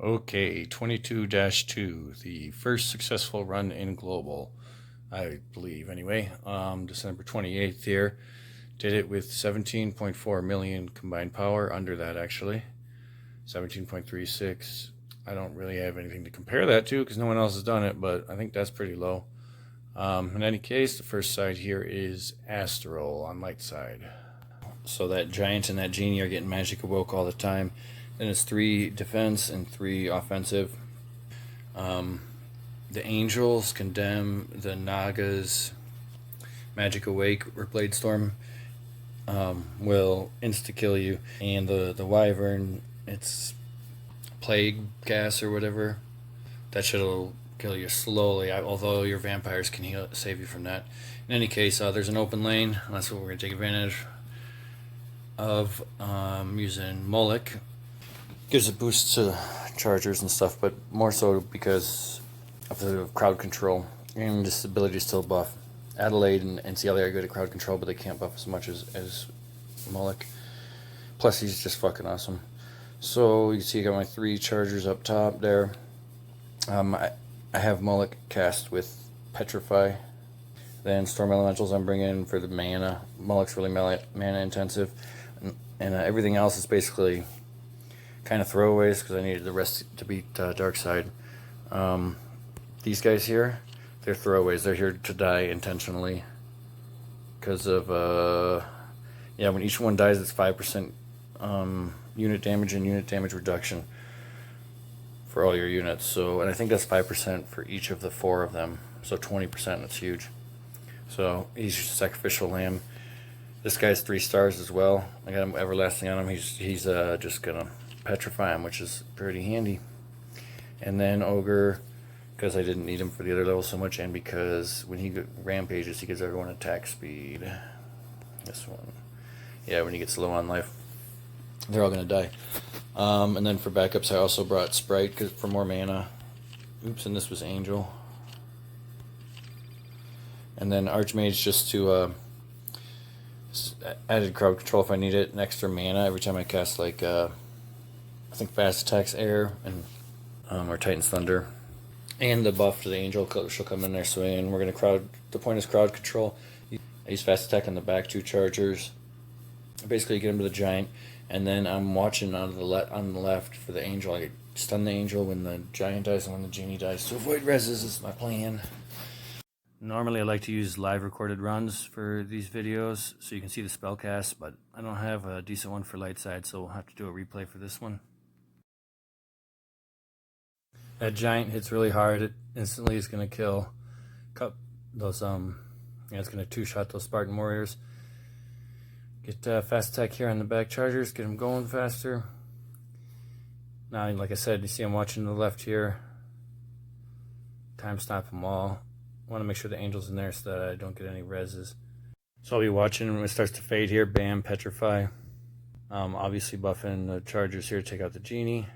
Okay, 22-2, the first successful run in global, I believe anyway. December 28th here. Did it with 17.4 million combined power, under that actually. 17.36. I don't really have anything to compare that to because no one else has done it, but I think that's pretty low. In any case, the first side here is Astral on light side. So that giant and that genie are getting magic awoke all the time. Then it's 3 defense and 3 offensive. The angels condemn the Nagas. Magic awake or blade storm will insta kill you, and the wyvern, it's plague gas or whatever. That shit'll kill you slowly. Although your vampires can save you from that. In any case, there's an open lane. That's what we're gonna take advantage of, using Mullich. Gives a boost to chargers and stuff, but more so because of the crowd control and just the ability to still buff. Adelaide and NCLA are good at crowd control, but they can't buff as much as Mullich. Plus, he's just fucking awesome. So you can see I got my 3 chargers up top there. I have Mullich cast with Petrify. Then Storm Elementals I'm bringing for the mana. Mullich's really mana intensive. And everything else is basically kind of throwaways because I needed the rest to beat Dark Side. These guys here, they're throwaways. They're here to die intentionally because of when each one dies, it's 5% unit damage and unit damage reduction for all your units. So, and I think that's 5% for each of the 4 of them. So 20%. That's huge. So he's sacrificial lamb. This guy's 3 stars as well. I got him everlasting on him. He's just gonna petrify him, which is pretty handy. And then ogre, because I didn't need him for the other level so much, and because when he rampages, he gives everyone attack speed. This one, yeah, when he gets low on life, they're all gonna die. And then for backups, I also brought Sprite for more mana. Oops, and this was Angel. And then Archmage just to added crowd control if I need it, and extra mana every time I cast, like I think fast attacks air and or Titan's Thunder. And the buff to the Angel, she'll come in there swinging. We're gonna the point is crowd control. I use fast attack on the back 2 chargers. Basically get him to the giant, and then I'm watching on the left for the Angel. I stun the Angel when the giant dies and when the genie dies to avoid reses is my plan. Normally I like to use live recorded runs for these videos so you can see the spell cast, but I don't have a decent one for light side, so we'll have to do a replay for this one. That giant hits really hard. It instantly is going to kill those, it's going to 2-shot those Spartan warriors. Get fast attack here on the back chargers, get them going faster. Now, like I said, you see I'm watching to the left here. Time stop them all. I want to make sure the Angel's in there so that I don't get any reses. So I'll be watching when it starts to fade here. Bam, petrify. Obviously buffing the chargers here to take out the genie.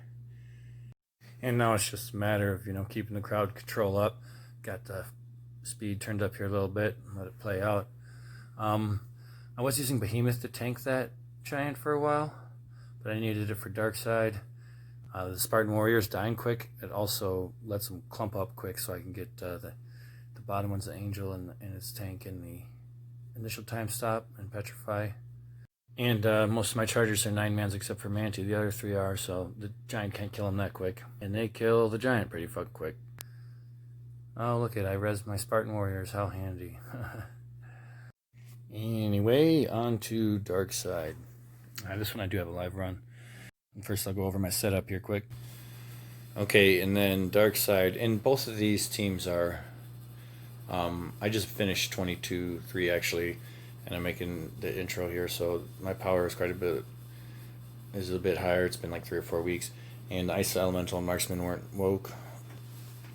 And now it's just a matter of, keeping the crowd control up. Got the speed turned up here a little bit. Let it play out. I was using Behemoth to tank that giant for a while, but I needed it for Dark Side. The Spartan Warriors dying quick. It also lets them clump up quick so I can get the bottom one's the Angel and its tank in the initial time stop and petrify. And most of my chargers are 9-mans except for Manti. The other 3 are, so the giant can't kill him that quick. And they kill the giant pretty fucking quick. Oh, look at I rezzed my Spartan Warriors. How handy. Anyway, on to Dark Side. This one I do have a live run. First I'll go over my setup here quick. Okay, and then Dark Side. And both of these teams are... I just finished 22-3 actually, and I'm making the intro here, so my power is a bit higher. It's been like 3 or 4 weeks, and the Ice Elemental and Marksman weren't woke.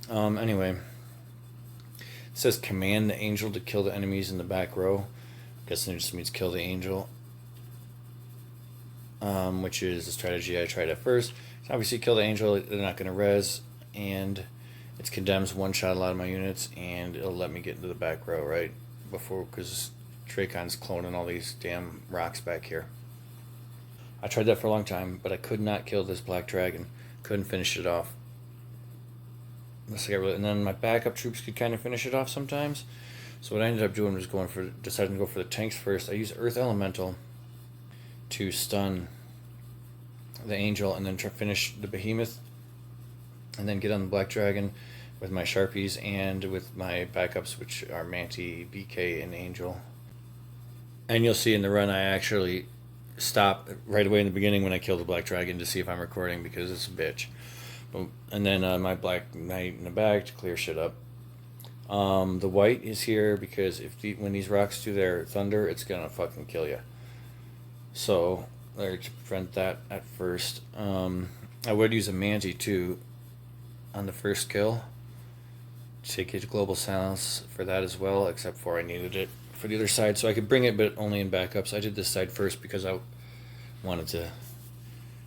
Anyway, it says command the Angel to kill the enemies in the back row. I guess it just means kill the Angel, which is the strategy I tried at first. So obviously kill the Angel, they're not going to res, and it condemns 1-shot a lot of my units, and it'll let me get into the back row right before, because Dracon's cloning all these damn rocks back here. I tried that for a long time, but I could not kill this black dragon. couldn't finish it off. And then my backup troops could kind of finish it off sometimes. So what I ended up doing was deciding to go for the tanks first. I used Earth Elemental to stun the Angel and then finish the Behemoth, and then get on the Black Dragon with my Sharpies and with my backups, which are Manti, BK, and Angel. And you'll see in the run I actually stop right away in the beginning when I kill the Black Dragon to see if I'm recording, because it's a bitch. And then my Black Knight in the back to clear shit up. The white is here because when these rocks do their thunder, it's gonna fucking kill you. So to prevent that at first, I would use a Manti too on the first kill to take it to global silence for that as well, except for I needed it for the other side, so I could bring it, but only in backups. I did this side first because I wanted to.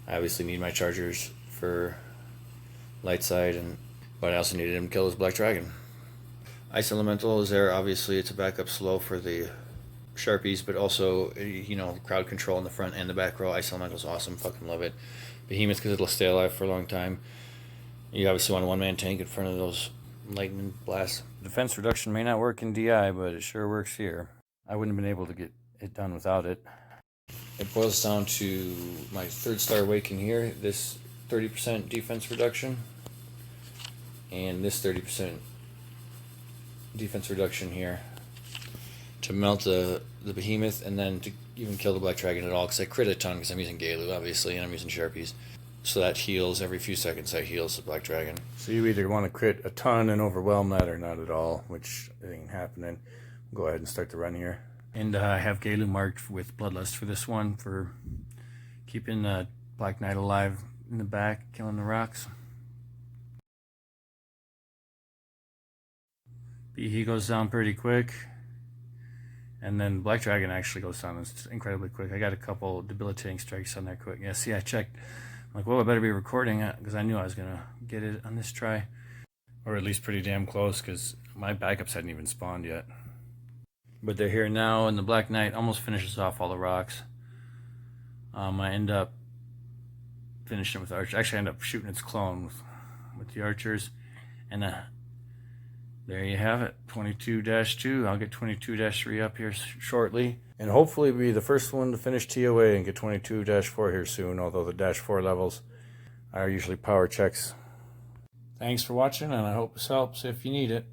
I obviously need my chargers for light side, but I also needed him to kill his Black Dragon. Ice Elemental is there. Obviously, it's a backup slow for the Sharpies, but also, crowd control in the front and the back row. Ice Elemental is awesome. Fucking love it. Behemoth because it'll stay alive for a long time. You obviously want a one-man tank in front of those lightning blasts. Defense reduction may not work in DI, but it sure works here. I wouldn't have been able to get it done without it. It boils down to my 3rd-star awaken here, this 30% defense reduction, and this 30% defense reduction here to melt the Behemoth, and then to even kill the Black Dragon at all, because I crit a ton because I'm using Gelu, obviously, and I'm using Sharpies. So that heals every few seconds. That heals the Black Dragon. So you either want to crit a ton and overwhelm that, or not at all, which ain't happening. Go ahead and start the run here. And I have Gelu marked with Bloodlust for this one, for keeping Black Knight alive in the back, killing the rocks. He goes down pretty quick, and then Black Dragon actually goes down incredibly quick. I got a couple debilitating strikes on there quick. Yeah, see, I checked. I'm like, well, I better be recording it, because I knew I was going to get it on this try. Or at least pretty damn close, because my backups hadn't even spawned yet. But they're here now, and the Black Knight almost finishes off all the rocks. I end up finishing with Archer. Actually, I end up shooting its clone with the Archers. And there you have it, 22-2. I'll get 22-3 up here shortly. And hopefully be the first one to finish TOA and get 22-4 here soon, although the -4 levels are usually power checks. Thanks for watching, and I hope this helps if you need it.